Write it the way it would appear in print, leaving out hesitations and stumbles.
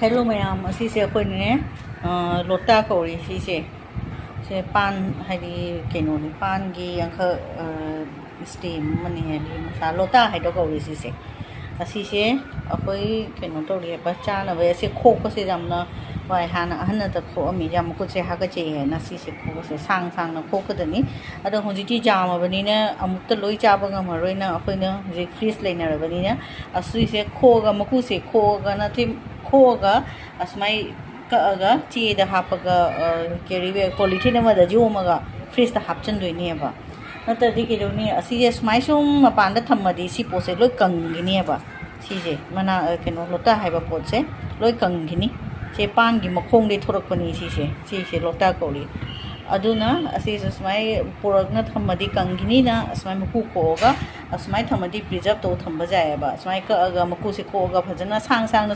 Hello mayam, asise akoi ne lota kauri sise se pan hari keno ni pan gi angka steam mani hari masa lota hai do kauri sise asise akoi keno to ri ba cha na ba se khok ko se jam na wai hana hana ta kho ami jam ko se ha ka che na sise kho se sang sang na khok ko ni ado hoji ti jam ba ni na amuk ta loi cha ba ngam roi na akoi na je freeze lai na ba ni na asise kho ga maku se kho ga na ti खोगा असमाई कअगा ची द हापगा केरीबे polythene अमदा जोमगा fridge द हापचन दोइनेबा नतदि केदोनी असिजे स्माई सुम मपान द थम्मदि सि पोसे लोय कंगिनेबा सिजे मना केनो लोटा हाइबा पोसे लोय कंगिनी से पान गी मखोंग दे थोरकपनी सिसे लोटा कोली अदुना असिजे स्माई पोरगना थम्मदि कंगिनी ना स्माई मकु कोगा स्माई थम्मदि प्रिजर्व तो थम्बा जायबा स्माई कअगा मकु से कोगा फजना सांग सांग न